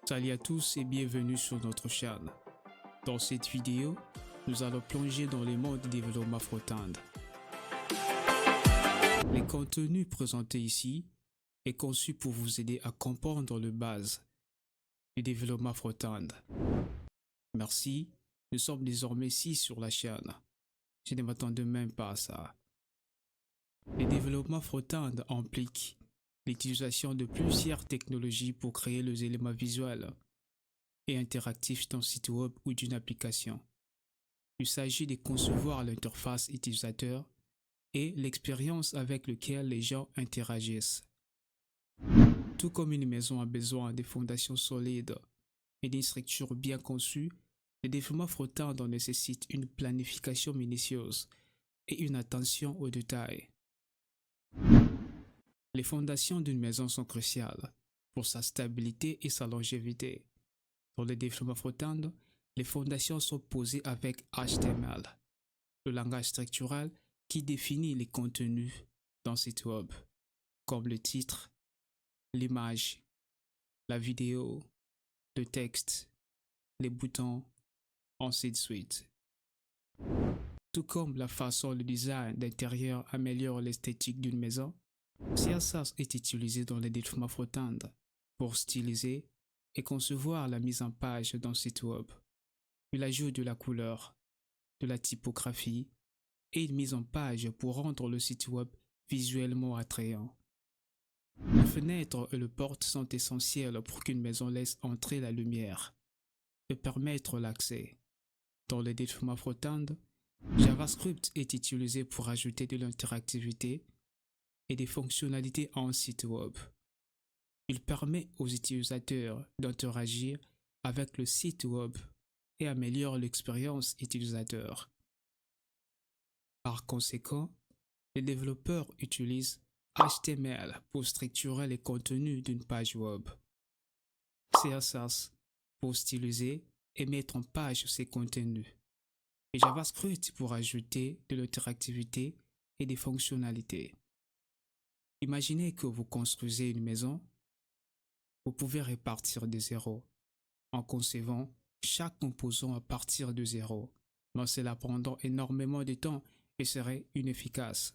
Salut à tous et bienvenue sur notre chaîne. Dans cette vidéo, nous allons plonger dans le monde du développement front-end. Les contenus présentés ici est conçu pour vous aider à comprendre les bases du développement front-end. Merci, nous sommes désormais 6 sur la chaîne. Je ne m'attendais même pas à ça. Le développement front-end implique l'utilisation de plusieurs technologies pour créer les éléments visuels et interactifs d'un site web ou d'une application. Il s'agit de concevoir l'interface utilisateur et l'expérience avec laquelle les gens interagissent. Tout comme une maison a besoin de fondations solides et d'une structure bien conçue, le développement front-end nécessite une planification minutieuse et une attention aux détails. Les fondations d'une maison sont cruciales pour sa stabilité et sa longévité. Dans le développement front-end, les fondations sont posées avec HTML, le langage structurel qui définit les contenus d'un site web, comme le titre, l'image, la vidéo, le texte, les boutons, ainsi de suite. Tout comme la façon le design d'intérieur améliore l'esthétique d'une maison, CSS est utilisé dans le développement front-end pour styliser et concevoir la mise en page d'un site web. Il ajoute de la couleur, de la typographie et une mise en page pour rendre le site web visuellement attrayant. Les fenêtres et les portes sont essentielles pour qu'une maison laisse entrer la lumière et permettre l'accès. Dans le développement front-end, JavaScript est utilisé pour ajouter de l'interactivité et des fonctionnalités à un site web. Il permet aux utilisateurs d'interagir avec le site web et améliore l'expérience utilisateur. Par conséquent, les développeurs utilisent HTML pour structurer les contenus d'une page web, CSS pour styliser et mettre en page ces contenus, et JavaScript pour ajouter de l'interactivité et des fonctionnalités. Imaginez que vous construisez une maison. Vous pouvez repartir de zéro en concevant chaque composant à partir de zéro, mais cela prendra énormément de temps et serait inefficace.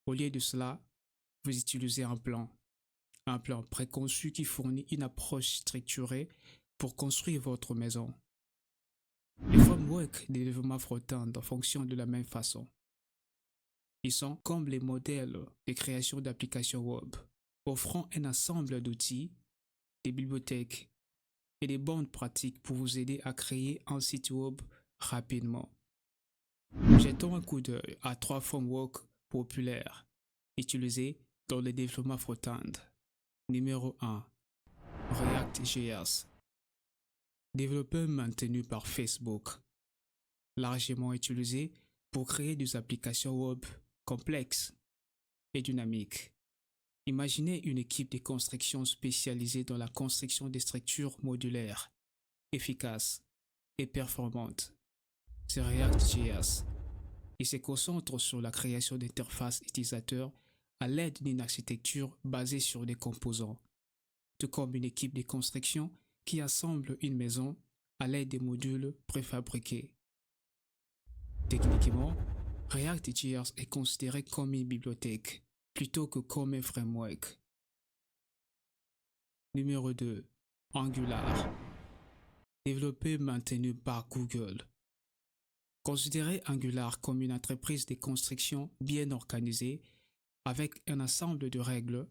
Au lieu de cela, vous utilisez un plan préconçu qui fournit une approche structurée pour construire votre maison. Les frameworks de développement front-end fonctionnent de la même façon. Ils sont comme les modèles de création d'applications web, offrant un ensemble d'outils, des bibliothèques et des bonnes pratiques pour vous aider à créer un site web rapidement. Jetons un coup d'œil à 3 frameworks populaires utilisés dans le développement front-end. Numéro 1. React.js. Développé maintenu par Facebook. Largement utilisé pour créer des applications web complexes et dynamiques. Imaginez une équipe de construction spécialisée dans la construction des structures modulaires, efficaces et performantes. C'est React.js. Il se concentre sur la création d'interfaces utilisateurs à l'aide d'une architecture basée sur des composants, tout comme une équipe de construction qui assemble une maison à l'aide des modules préfabriqués. Techniquement, React.js est considéré comme une bibliothèque plutôt que comme un framework. Numéro 2. Angular. Développé et maintenu par Google. Considérez Angular comme une entreprise de construction bien organisée avec un ensemble de règles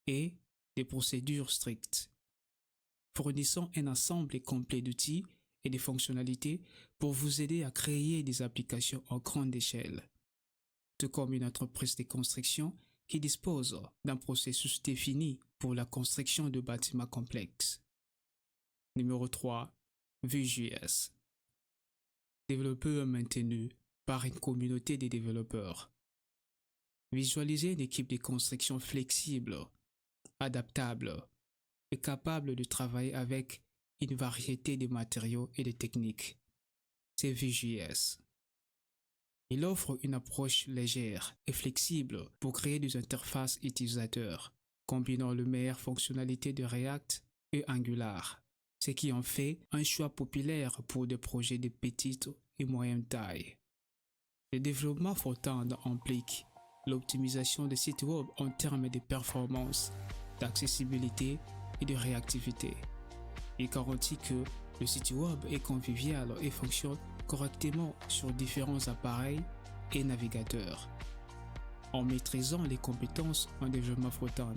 et des procédures strictes, fournissant un ensemble complet d'outils et de fonctionnalités pour vous aider à créer des applications en grande échelle, tout comme une entreprise de construction qui dispose d'un processus défini pour la construction de bâtiments complexes. Numéro 3. Vue.js. Développé et maintenu par une communauté de développeurs. Visualisez une équipe de construction flexible, adaptable et capable de travailler avec une variété de matériaux et de techniques. C'est Vue.js. Il offre une approche légère et flexible pour créer des interfaces utilisateurs, combinant les meilleures fonctionnalités de React et Angular, ce qui en fait un choix populaire pour des projets de petite et moyenne taille. Le développement front-end implique l'optimisation des sites web en termes de performance, d'accessibilité et de réactivité. Il garantit que le site web est convivial et fonctionne correctement sur différents appareils et navigateurs. En maîtrisant les compétences en développement front-end,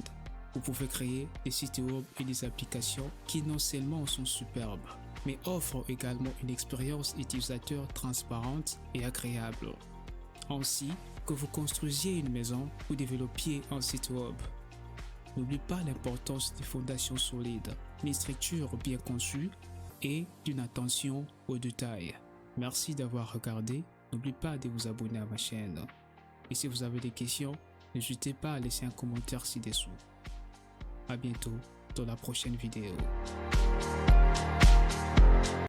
vous pouvez créer des sites web et des applications qui non seulement sont superbes, mais offrent également une expérience utilisateur transparente et agréable. Ainsi que vous construisiez une maison ou développiez un site web. N'oubliez pas l'importance des fondations solides, d'une structure bien conçue et d'une attention aux détails. Merci d'avoir regardé. N'oubliez pas de vous abonner à ma chaîne. Et si vous avez des questions, n'hésitez pas à laisser un commentaire ci-dessous. À bientôt dans la prochaine vidéo.